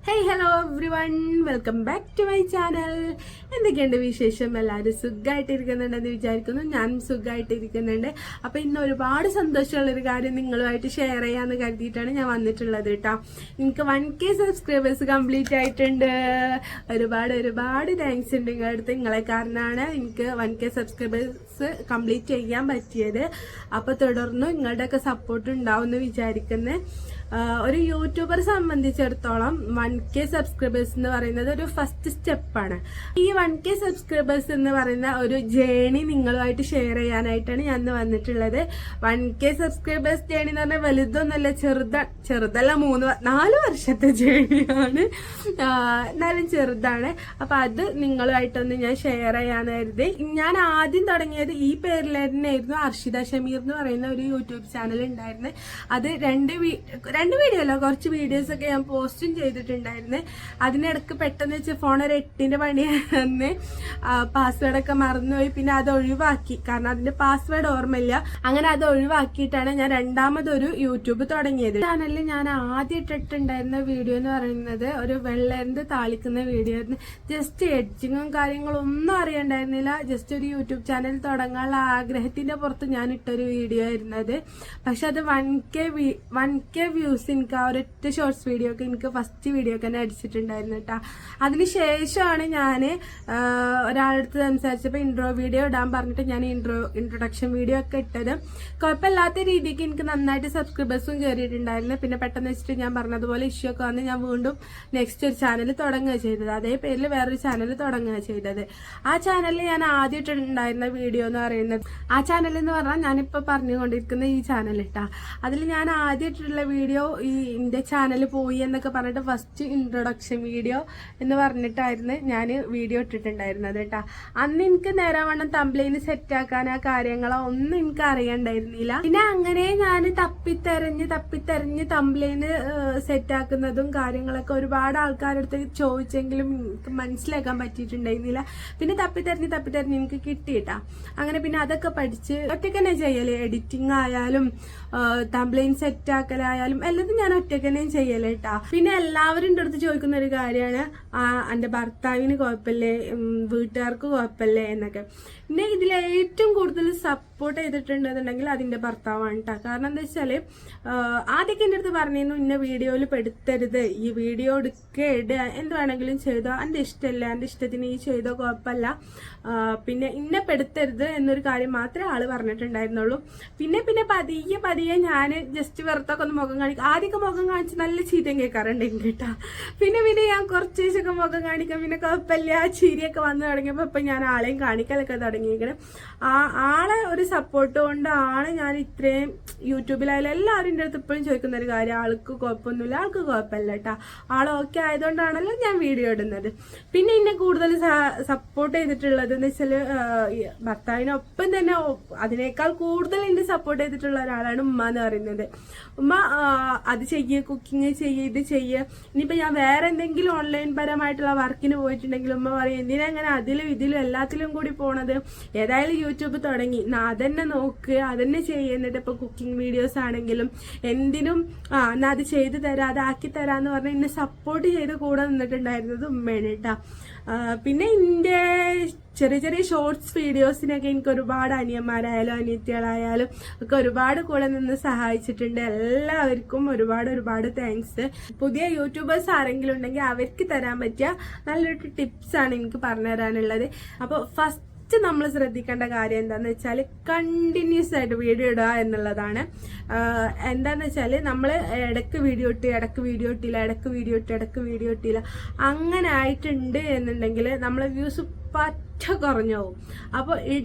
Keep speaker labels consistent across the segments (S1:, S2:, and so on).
S1: Hello everyone, welcome back to my channel. എന്തൊക്കെയുണ്ട് വിശേഷം? എല്ലാവരും സുഖമായിട്ടിരിക്കുന്നുണ്ടെന്ന് വിചാരിക്കുന്നു. ഞാനും സുഖമായിട്ടിരിക്കുന്നുണ്ട്. അപ്പോൾ ഇന്ന് ഒരുപാട് സന്തോഷമുള്ളൊരു കാര്യം നിങ്ങളുമായിട്ട് ഷെയർ ചെയ്യാമെന്ന് കരുതിയിട്ടാണ് ഞാൻ വന്നിട്ടുള്ളത് കേട്ടോ. എനിക്ക് 1K സബ്സ്ക്രൈബേഴ്സ് കംപ്ലീറ്റ് ആയിട്ടുണ്ട്. ഒരുപാട് താങ്ക്സ് ഉണ്ട് നിങ്ങളുടെ അടുത്ത്. നിങ്ങളെ കാരണമാണ് എനിക്ക് 1K സബ്സ്ക്രൈബേഴ്സ് കംപ്ലീറ്റ് ചെയ്യാൻ പറ്റിയത്. അപ്പോൾ തുടർന്ന് നിങ്ങളുടെയൊക്കെ സപ്പോർട്ട് ഉണ്ടാവും എന്ന് വിചാരിക്കുന്നത്. ഒരു യൂട്യൂബറെ സംബന്ധിച്ചിടത്തോളം 1K സബ്സ്ക്രൈബേഴ്സ് എന്ന് പറയുന്നത് ഒരു ഫസ്റ്റ് സ്റ്റെപ്പാണ്. ഈ 1K സബ്സ്ക്രൈബേഴ്സ് എന്ന് പറയുന്ന ഒരു ജേണി നിങ്ങളുമായിട്ട് ഷെയർ ചെയ്യാനായിട്ടാണ് ഞാൻ വന്നിട്ടുള്ളത്. 1K സബ്സ്ക്രൈബേഴ്സ് ജേണി എന്ന് പറഞ്ഞാൽ വലുതൊന്നുമല്ല, ചെറുതല്ല, 4 വർഷത്തെ ജേണിയാണ്. എന്നാലും ചെറുതാണ്. അപ്പൊ അത് നിങ്ങളുമായിട്ടൊന്ന് ഞാൻ ഷെയർ ചെയ്യാന്ന് കരുതി. ഞാൻ ആദ്യം തുടങ്ങിയത് ഈ പേരിൽ തന്നെയായിരുന്നു. അർഷിത ഷമീർ എന്ന് പറയുന്ന ഒരു യൂട്യൂബ് ചാനൽ ഉണ്ടായിരുന്നു. അത് രണ്ട് വീഡിയോ അല്ല, കുറച്ച് വീഡിയോസ് ഒക്കെ ഞാൻ പോസ്റ്റും ചെയ്തിട്ടുണ്ടായിരുന്നു. അതിനിടക്ക് പെട്ടെന്ന് വെച്ച് ഫോൺ ഒരു 8ന്റെ പണി വന്ന് പാസ്വേഡൊക്കെ മറന്നുപോയി. പിന്നെ അത് ഒഴിവാക്കി, കാരണം അതിന്റെ പാസ്വേഡ് ഓർമ്മയില്ല. അങ്ങനെ അത് ഒഴിവാക്കിയിട്ടാണ് ഞാൻ രണ്ടാമതൊരു യൂട്യൂബ് തുടങ്ങിയത്. ചാനലിൽ ഞാൻ ആദ്യം ഇട്ടിട്ടുണ്ടായിരുന്ന വീഡിയോ എന്ന് പറയുന്നത് ഒരു വെള്ളേറിന്റെ താളിക്കുന്ന വീഡിയോ ആയിരുന്നു. ജസ്റ്റ് എഡിറ്റിങ്ങും കാര്യങ്ങളും ഒന്നും അറിയണ്ടായിരുന്നില്ല. ജസ്റ്റ് ഒരു യൂട്യൂബ് ചാനൽ തുടങ്ങാനുള്ള ആഗ്രഹത്തിന്റെ പുറത്ത് ഞാൻ ഇട്ടൊരു വീഡിയോ ആയിരുന്നത്. പക്ഷെ അത് 1K വ്യൂസ് എനിക്ക് ആ ഒരൊറ്റ ഷോർട്സ് വീഡിയോ ഒക്കെ എനിക്ക് ഫസ്റ്റ് വീഡിയോ ഒക്കെ തന്നെ അടിച്ചിട്ടുണ്ടായിരുന്നു കേട്ടോ. അതിനുശേഷമാണ് ഞാൻ ഒരാളടുത്ത് സംസാരിച്ചപ്പോൾ ഇൻട്രോ വീഡിയോ ഇടാൻ പറഞ്ഞിട്ട് ഞാൻ ഇൻട്രൊഡക്ഷൻ വീഡിയോ ഒക്കെ ഇട്ടത്. കുഴപ്പമില്ലാത്ത രീതിക്ക് എനിക്ക് നന്നായിട്ട് സബ്സ്ക്രൈബേഴ്സും കയറിയിട്ടുണ്ടായിരുന്നു. പിന്നെ പെട്ടെന്ന് വെച്ചിട്ട് ഞാൻ പറഞ്ഞതുപോലെ ഇഷ്യൂ ഒക്കെ വന്ന് ഞാൻ വീണ്ടും നെക്സ്റ്റ് ഒരു ചാനൽ തുടങ്ങുക ചെയ്തത്. അതേ പേരിൽ വേറൊരു ചാനൽ തുടങ്ങുക ചെയ്തത്. ആ ചാനലിൽ ഞാൻ ആദ്യം ഇട്ടിട്ടുണ്ടായിരുന്ന വീഡിയോ എന്ന് പറയുന്നത്, ആ ചാനൽ എന്ന് പറഞ്ഞാൽ ഞാനിപ്പോൾ പറഞ്ഞുകൊണ്ടിരിക്കുന്ന ഈ ചാനൽ ഇട്ടാ. അതിൽ ഞാൻ ആദ്യം ഇട്ടിട്ടുള്ള വീഡിയോ ഈ എന്റെ ചാനൽ പോയി എന്നൊക്കെ പറഞ്ഞിട്ട് ഫസ്റ്റ് ഇൻട്രൊഡക്ഷൻ വീഡിയോ എന്ന് പറഞ്ഞിട്ടായിരുന്നു ഞാൻ വീഡിയോ ഇട്ടിട്ടുണ്ടായിരുന്നത് കേട്ടോ. അന്ന് എനിക്ക് നേരാവണ്ണം തംബ്ലൈന് സെറ്റാക്കാൻ ആ കാര്യങ്ങളോ ഒന്നും എനിക്ക് അറിയണ്ടായിരുന്നില്ല. പിന്നെ അങ്ങനെ ഞാൻ തപ്പിത്തെരഞ്ഞ് തംബ്ലൈന് സെറ്റാക്കുന്നതും കാര്യങ്ങളൊക്കെ ഒരുപാട് ആൾക്കാരുടെ ചോദിച്ചെങ്കിലും എനിക്ക് മനസ്സിലാക്കാൻ പറ്റിയിട്ടുണ്ടായിരുന്നില്ല. പിന്നെ തപ്പിത്തെരഞ്ഞ് എനിക്ക് കിട്ടിയിട്ടാ. അങ്ങനെ പിന്നെ അതൊക്കെ പഠിച്ച് ഒറ്റയ്ക്ക് തന്നെ ചെയ്യല്. എഡിറ്റിംഗ് ആയാലും തംബ്ലൈൻ സെറ്റാക്കലായാലും എല്ലാതും ഞാൻ ഒറ്റയ്ക്ക് തന്നെ ചെയ്യലേട്ടാ. പിന്നെ എല്ലാവരും എൻ്റെ അടുത്ത് ചോദിക്കുന്ന ഒരു കാര്യമാണ്, എൻ്റെ ഭർത്താവിന് കുഴപ്പമില്ലേ, വീട്ടുകാർക്ക് കുഴപ്പമില്ലേ എന്നൊക്കെ. പിന്നെ ഇതിൽ ഏറ്റവും കൂടുതൽ സപ്പോർട്ട് ചെയ്തിട്ടുണ്ടെന്നുണ്ടെങ്കിൽ അതിന്റെ ഭർത്താവാണ് കേട്ടോ. കാരണം എന്താ വെച്ചാല് ആദ്യമൊക്കെ എൻ്റെ അടുത്ത് പറഞ്ഞിരുന്നു, ഇന്ന വീഡിയോയിൽ പെടുത്തരുത്, ഈ വീഡിയോ ഇടുക എന്ത് വേണമെങ്കിലും ചെയ്തോ, എൻ്റെ ഇഷ്ടമല്ല, എൻ്റെ ഇഷ്ടത്തിന് ഈ ചെയ്തോ കുഴപ്പമില്ല, പിന്നെ ഇന്നെ പെടുത്തരുത് എന്നൊരു കാര്യം മാത്രമേ ആള് പറഞ്ഞിട്ടുണ്ടായിരുന്നുള്ളൂ. പിന്നെ പതിയെ ഞാൻ ജസ്റ്റ് വെറുത്തൊക്കെ ഒന്ന് മുഖം കാണിക്കും. ആദ്യമൊക്കെ മുഖം കാണിച്ച് നല്ല ചീത്തയും കേൾക്കാറുണ്ടെങ്കിൽ കേട്ടോ. പിന്നെ ഞാൻ കുറച്ച് ദിവസമൊക്കെ മുഖം കാണിക്കാം. പിന്നെ കുഴപ്പമില്ല, ചിരിയൊക്കെ വന്നു തുടങ്ങിയപ്പോൾ ഇപ്പം ഞാൻ ആളെയും കാണിക്കലൊക്കെ തുടങ്ങിയിരിക്കണം. ആളെ ഒരു സപ്പോർട്ട് കൊണ്ടാണ് ഞാൻ ഇത്രയും യൂട്യൂബിലായാലും എല്ലാവരും എൻ്റെ അടുത്ത് ഇപ്പോഴും ചോദിക്കുന്ന ഒരു കാര്യം, ആൾക്ക് കുഴപ്പമൊന്നുമില്ല, ആൾക്ക് കുഴപ്പമില്ല കേട്ടോ, ആൾ ഓക്കെ ആയതുകൊണ്ടാണല്ലോ ഞാൻ വീഡിയോ ഇടുന്നത്. പിന്നെ എന്നെ കൂടുതൽ സപ്പോർട്ട് ചെയ്തിട്ടുള്ളത് എന്ന് വെച്ചാൽ ഭർത്താവിനൊപ്പം തന്നെ അതിനേക്കാൾ കൂടുതൽ എന്നെ സപ്പോർട്ട് ചെയ്തിട്ടുള്ള ഒരാളാണ് ഉമ്മ എന്ന് പറയുന്നത്. ഉമ്മ അത് ചെയ്യ്, കുക്കിംഗ് ചെയ്യ്, ഇത് ചെയ്യ്. ഇനിയിപ്പോൾ ഞാൻ വേറെ എന്തെങ്കിലും ഓൺലൈൻ പരമായിട്ടുള്ള വർക്കിന് പോയിട്ടുണ്ടെങ്കിൽ ഉമ്മ പറയും, എന്തിനാ അങ്ങനെ അതിലും ഇതിലും എല്ലാത്തിലും കൂടി പോണത്, ഏതായാലും യൂട്യൂബ് തുടങ്ങി അതന്നെ നോക്ക്, അതന്നെ ചെയ്യുന്നിട്ട്. ഇപ്പൊ കുക്കിംഗ് വീഡിയോസ് ആണെങ്കിലും എന്തിനും എന്നാ അത് ചെയ്തു തരാം, അതാക്കി തരാന്ന് പറഞ്ഞാൽ എന്നെ സപ്പോർട്ട് ചെയ്ത് കൂടെ നിന്നിട്ടുണ്ടായിരുന്നത് ഉമ്മയാണ് കേട്ടോ. പിന്നെ എൻ്റെ ചെറിയ ഷോർട്സ് വീഡിയോസിനൊക്കെ എനിക്ക് ഒരുപാട് അനിയന്മാരായാലും അനിയത്തികളായാലും ഒക്കെ ഒരുപാട് കൂടെ നിന്ന് സഹായിച്ചിട്ടുണ്ട്. എല്ലാവർക്കും ഒരുപാട് താങ്ക്സ്. പുതിയ യൂട്യൂബേഴ്സ് ആരെങ്കിലും ഉണ്ടെങ്കിൽ അവർക്ക് തരാൻ പറ്റിയ നല്ലൊരു ടിപ്സാണ് എനിക്ക് പറഞ്ഞു തരാനുള്ളത്. അപ്പോൾ ഫസ്റ്റ് നമ്മൾ ശ്രദ്ധിക്കേണ്ട കാര്യം എന്താന്ന് വെച്ചാൽ കണ്ടിന്യൂസ് ആയിട്ട് വീഡിയോ ഇടുക എന്നുള്ളതാണ്. എന്താന്ന് വെച്ചാൽ നമ്മൾ ഇടയ്ക്ക് വീഡിയോ ഇട്ടില്ല അങ്ങനെ ആയിട്ടുണ്ട് എന്നുണ്ടെങ്കിൽ നമ്മളെ വ്യൂസ് പറ്റ കുറഞ്ഞു പോകും. അപ്പോൾ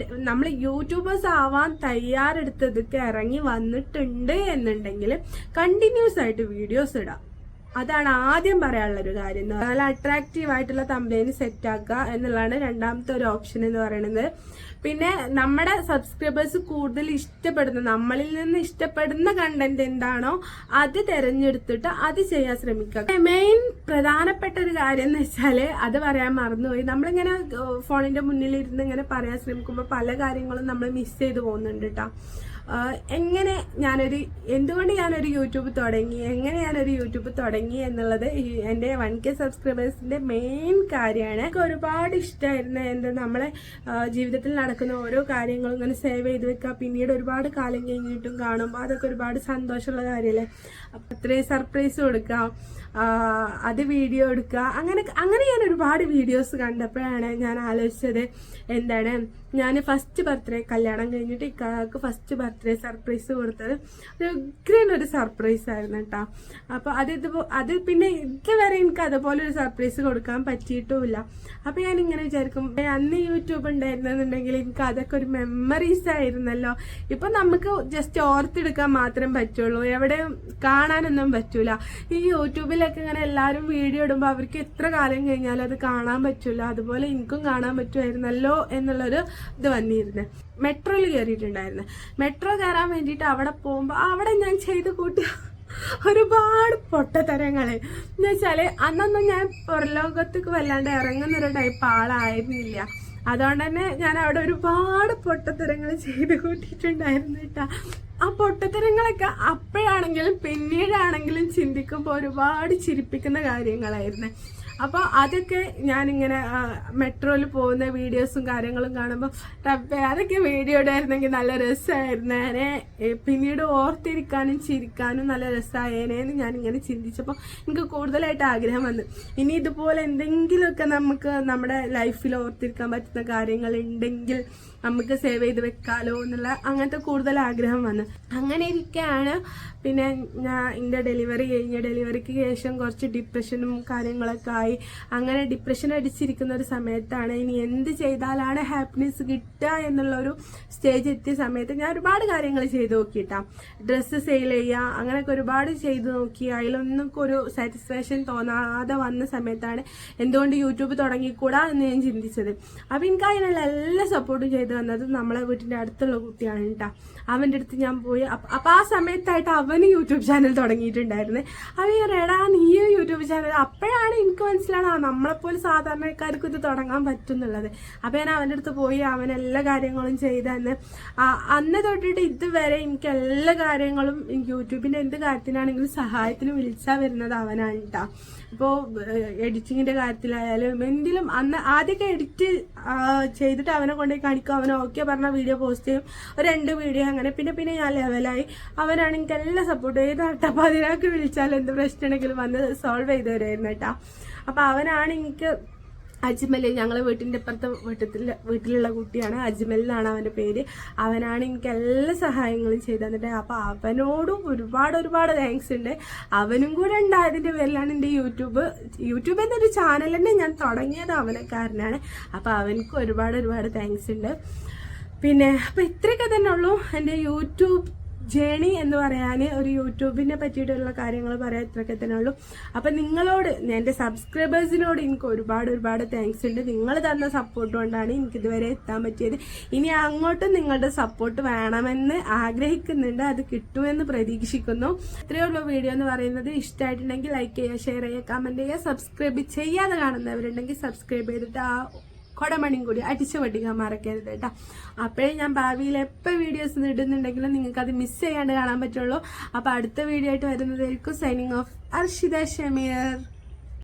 S1: നമ്മൾ യൂട്യൂബേഴ്സ് ആവാൻ തയ്യാറെടുത്തതൊക്കെ ഇറങ്ങി വന്നിട്ടുണ്ട് എന്നുണ്ടെങ്കിൽ കണ്ടിന്യൂസ് ആയിട്ട് വീഡിയോസ് ഇടാം. അതാണ് ആദ്യം പറയാനുള്ളൊരു കാര്യം. നല്ല അട്രാക്റ്റീവ് ആയിട്ടുള്ള തംബ്ലൈൻ സെറ്റ് ആക്കുക എന്നുള്ളതാണ് രണ്ടാമത്തെ ഒരു ഓപ്ഷൻ എന്ന് പറയുന്നത്. പിന്നെ നമ്മുടെ സബ്സ്ക്രൈബേഴ്സ് കൂടുതൽ ഇഷ്ടപ്പെടുന്ന, നമ്മളിൽ നിന്ന് ഇഷ്ടപ്പെടുന്ന കണ്ടന്റ് എന്താണോ അത് തിരഞ്ഞെടുത്തിട്ട് അത് ചെയ്യാൻ ശ്രമിക്കുക. മെയിൻ പ്രധാനപ്പെട്ട ഒരു കാര്യം എന്ന് വെച്ചാല് അത് പറയാൻ മറന്നുപോയി. നമ്മളിങ്ങനെ ഫോണിന്റെ മുന്നിൽ ഇരുന്ന് ഇങ്ങനെ പറയാൻ ശ്രമിക്കുമ്പോൾ പല കാര്യങ്ങളും നമ്മൾ മിസ് ചെയ്ത് പോകുന്നുണ്ട് കേട്ടോ. എങ്ങനെ എന്തുകൊണ്ട് ഞാനൊരു യൂട്യൂബ് തുടങ്ങി, എങ്ങനെ ഞാനൊരു യൂട്യൂബ് തുടങ്ങി എന്നുള്ളത് എൻ്റെ 1K സബ്സ്ക്രൈബേഴ്സിൻ്റെ മെയിൻ കാര്യമാണ്. എനിക്ക് ഒരുപാട് ഇഷ്ടമായിരുന്നു നമ്മളെ ജീവിതത്തിൽ നടക്കുന്ന ഓരോ കാര്യങ്ങളും ഇങ്ങനെ സേവ് ചെയ്ത് വെക്കുക, പിന്നീട് ഒരുപാട് കാലം കഴിഞ്ഞിട്ടും കാണുമ്പോൾ അതൊക്കെ ഒരുപാട് സന്തോഷമുള്ള കാര്യമല്ലേ. അപ്പം അത്രയും സർപ്രൈസ് കൊടുക്കാം, അത് വീഡിയോ എടുക്കുക, അങ്ങനെ ഞാൻ ഒരുപാട് വീഡിയോസ് കണ്ടപ്പോഴാണ് ഞാൻ ആലോചിച്ചത് എന്താണ്, ഞാൻ ഫസ്റ്റ് ബർത്ത്ഡേ കല്യാണം കഴിഞ്ഞിട്ട് ഇക്കാക്ക് ഫസ്റ്റ് ബർത്ത്ഡേ സർപ്രൈസ് കൊടുത്തത് ഒരു സർപ്രൈസ് ആയിരുന്നു കേട്ടോ. അപ്പോൾ അത് പിന്നെ ഇതുവരെ എനിക്ക് അതുപോലെ ഒരു സർപ്രൈസ് കൊടുക്കാൻ പറ്റിയിട്ടുമില്ല. അപ്പോൾ ഞാൻ ഇങ്ങനെ വിചാരിക്കും, അന്ന് യൂട്യൂബ് ഉണ്ടായിരുന്നെന്നുണ്ടെങ്കിൽ എനിക്ക് അതൊക്കെ ഒരു മെമ്മറീസ് ആയിരുന്നല്ലോ. ഇപ്പം നമുക്ക് ജസ്റ്റ് ഓർത്തെടുക്കാൻ മാത്രം പറ്റുള്ളൂ, എവിടെയും കാണാനൊന്നും പറ്റൂല. ഈ യൂട്യൂബിലൊക്കെ ഇങ്ങനെ എല്ലാവരും വീഡിയോ ഇടുമ്പോൾ അവർക്ക് എത്ര കാലം കഴിഞ്ഞാലും അത് കാണാൻ പറ്റില്ല. അതുപോലെ എനിക്കും കാണാൻ പറ്റുമായിരുന്നല്ലോ എന്നുള്ളൊരു ഇത് വന്നിരുന്നു. മെട്രോയിൽ കയറിയിട്ടുണ്ടായിരുന്നു. മെട്രോ കയറാൻ വേണ്ടിയിട്ട് അവിടെ പോകുമ്പോൾ അവിടെ ഞാൻ ചെയ്ത് കൂട്ടിയ ഒരുപാട് പൊട്ടത്തരങ്ങൾ എന്ന് വെച്ചാൽ അന്നൊന്നും ഞാൻ പുറലോകത്തേക്ക് വല്ലാണ്ട് ഇറങ്ങുന്നൊരു ടൈപ്പ് ആളായിരുന്നില്ല. അതുകൊണ്ട് തന്നെ ഞാൻ അവിടെ ഒരുപാട് പൊട്ടത്തരങ്ങൾ ചെയ്ത് കൂട്ടിയിട്ടുണ്ടായിരുന്നു കേട്ടോ. ആ പൊട്ടത്തരങ്ങളൊക്കെ അപ്പോഴാണെങ്കിലും പിന്നീടാണെങ്കിലും ചിന്തിക്കുമ്പോൾ ഒരുപാട് ചിരിപ്പിക്കുന്ന കാര്യങ്ങളായിരുന്നു. അപ്പോൾ അതൊക്കെ ഞാനിങ്ങനെ മെട്രോയിൽ പോകുന്ന വീഡിയോസും കാര്യങ്ങളും കാണുമ്പോൾ അതൊക്കെ വീഡിയോ ഇടായിരുന്നെങ്കിൽ നല്ല രസമായിരുന്നേനെ, പിന്നീട് ഓർത്തിരിക്കാനും ചിരിക്കാനും നല്ല രസമായേനേന്ന് ഞാനിങ്ങനെ ചിന്തിച്ചപ്പോൾ എനിക്ക് കൂടുതലായിട്ട് ആഗ്രഹം വന്നു. ഇനി ഇതുപോലെ എന്തെങ്കിലുമൊക്കെ നമുക്ക് നമ്മുടെ ലൈഫിൽ ഓർത്തിരിക്കാൻ പറ്റുന്ന കാര്യങ്ങൾ ഉണ്ടെങ്കിൽ നമുക്ക് സേവ് ചെയ്ത് വെക്കാലോ എന്നുള്ള അങ്ങനത്തെ കൂടുതൽ ആഗ്രഹം വന്നു. അങ്ങനെ ഇരിക്കുകയാണ് പിന്നെ ഞാൻ എൻ്റെ ഡെലിവറിക്ക് ശേഷം കുറച്ച് ഡിപ്രഷനും കാര്യങ്ങളൊക്കെ ആയി. അങ്ങനെ ഡിപ്രഷൻ അടിച്ചിരിക്കുന്ന ഒരു സമയത്താണ് ഇനി എന്ത് ചെയ്താലാണ് ഹാപ്പിനെസ് കിട്ടുക എന്നുള്ളൊരു സ്റ്റേജ് എത്തിയ സമയത്ത് ഞാൻ ഒരുപാട് കാര്യങ്ങൾ ചെയ്ത് നോക്കിയിട്ടാ. ഡ്രസ്സ് സെയിൽ ചെയ്യുക, അങ്ങനെയൊക്കെ ഒരുപാട് ചെയ്ത് നോക്കി. അതിലൊന്നും ഒരു സാറ്റിസ്ഫാക്ഷൻ തോന്നാതെ വന്ന സമയത്താണ് എന്തുകൊണ്ട് യൂട്യൂബ് തുടങ്ങിക്കൂടാ എന്ന് ഞാൻ ചിന്തിച്ചത്. അപ്പം എനിക്ക് അതിനുള്ള എല്ലാ സപ്പോർട്ടും ചെയ്ത് വന്നത് നമ്മളെ വീട്ടിൻ്റെ അടുത്തുള്ള കുട്ടിയാണ് കേട്ടോ. അവൻ്റെ അടുത്ത് ഞാൻ പോയി. അപ്പം ആ സമയത്തായിട്ട് അവന് യൂട്യൂബ് ചാനൽ തുടങ്ങിയിട്ടുണ്ടായിരുന്നു. അവൻ എടാ നീയും യൂട്യൂബ് ചാനൽ, അപ്പോഴാണ് എനിക്ക് മനസ്സിലാണ് നമ്മളെപ്പോലെ സാധാരണക്കാർക്ക് ഇത് തുടങ്ങാൻ പറ്റും എന്നുള്ളത്. അപ്പം ഞാൻ അവൻ്റെ അടുത്ത് പോയി, അവൻ എല്ലാ കാര്യങ്ങളും ചെയ്തെന്ന്. അന്ന് തൊട്ടിട്ട് ഇതുവരെ എനിക്ക് എല്ലാ കാര്യങ്ങളും യൂട്യൂബിൻ്റെ എന്ത് കാര്യത്തിനാണെങ്കിലും സഹായത്തിന് വിളിച്ചാൽ വരുന്നത് അവനാണ് കേട്ടോ. ഇപ്പോൾ എഡിറ്റിങ്ങിൻ്റെ കാര്യത്തിലായാലും എന്തിലും അന്ന് ആദ്യമൊക്കെ എഡിറ്റ് ചെയ്തിട്ട് അവനെ കൊണ്ടുപോയി കാണിക്കും, അവനെ ഓക്കെ പറഞ്ഞ വീഡിയോ പോസ്റ്റ് ചെയ്യും, ഒരു 2 വീഡിയോ അങ്ങനെ. പിന്നെ ഞാൻ ലെവലായി. അവനാണ് എനിക്ക് എല്ലാ സപ്പോർട്ട് ചെയ്ത് അട്ടപ്പാതിരാക്ക് വിളിച്ചാൽ എന്ത് പ്രശ്നമുണ്ടെങ്കിലും വന്ന് സോൾവ് ചെയ്ത് തരുമായിരുന്നു കേട്ടോ. അപ്പം അവനാണ് എനിക്ക് അജ്മൽ, ഞങ്ങളെ വീട്ടിൻ്റെ ഇപ്പുറത്തെ വീട്ടിലുള്ള കുട്ടിയാണ്, അജ്മൽ എന്നാണ് അവൻ്റെ പേര്. അവനാണ് എനിക്ക് എല്ലാ സഹായങ്ങളും ചെയ്തു തന്നിട്ട്. അപ്പോൾ അവനോടും ഒരുപാട് താങ്ക്സ് ഉണ്ട്. അവനും കൂടെ ഉണ്ടായതിൻ്റെ പേരിലാണ് എൻ്റെ യൂട്യൂബ് എന്നൊരു ചാനൽ തന്നെ ഞാൻ തുടങ്ങിയത് അവനെ കാരനാണ്. അപ്പോൾ അവനക്ക് ഒരുപാട് താങ്ക്സ് ഉണ്ട്. പിന്നെ അപ്പോൾ ഇത്രയൊക്കെ തന്നെ ഉള്ളൂ എൻ്റെ യൂട്യൂബ് ജേണി എന്ന് പറയാൻ. ഒരു യൂട്യൂബിനെ പറ്റിയിട്ടുള്ള കാര്യങ്ങൾ പറയാൻ ഇത്രയൊക്കെ തന്നെ ഉള്ളൂ. അപ്പം നിങ്ങളോട്, എൻ്റെ സബ്സ്ക്രൈബേഴ്സിനോട് എനിക്ക് ഒരുപാട് താങ്ക്സ് ഉണ്ട്. നിങ്ങൾ തന്ന സപ്പോർട്ട് കൊണ്ടാണ് എനിക്കിതുവരെ എത്താൻ പറ്റിയത്. ഇനി അങ്ങോട്ടും നിങ്ങളുടെ സപ്പോർട്ട് വേണമെന്ന് ആഗ്രഹിക്കുന്നുണ്ട്, അത് കിട്ടുമെന്ന് പ്രതീക്ഷിക്കുന്നു. ഇത്രയേ ഉള്ളൂ വീഡിയോ എന്ന് പറയുന്നത്. ഇഷ്ടമായിട്ടുണ്ടെങ്കിൽ ലൈക്ക് ചെയ്യുക, ഷെയർ ചെയ്യുക, കമൻറ്റ് ചെയ്യുക. സബ്സ്ക്രൈബ് ചെയ്യാതെ കാണുന്നവരുണ്ടെങ്കിൽ സബ്സ്ക്രൈബ് ചെയ്തിട്ട് ആ കൊടമണിയും കൂടി അടിച്ചു പൊട്ടിക്കാൻ മറക്കരുത് കേട്ടോ. അപ്പോഴേ ഞാൻ ഭാവിയിൽ എപ്പോൾ വീഡിയോസ് ഇടുന്നുണ്ടെങ്കിലും നിങ്ങൾക്ക് അത് മിസ് ചെയ്യാണ്ട് കാണാൻ പറ്റുള്ളൂ. അപ്പോൾ അടുത്ത വീഡിയോ ആയിട്ട് വരുന്നതായിരിക്കും. Signing off Arshitha Shameer.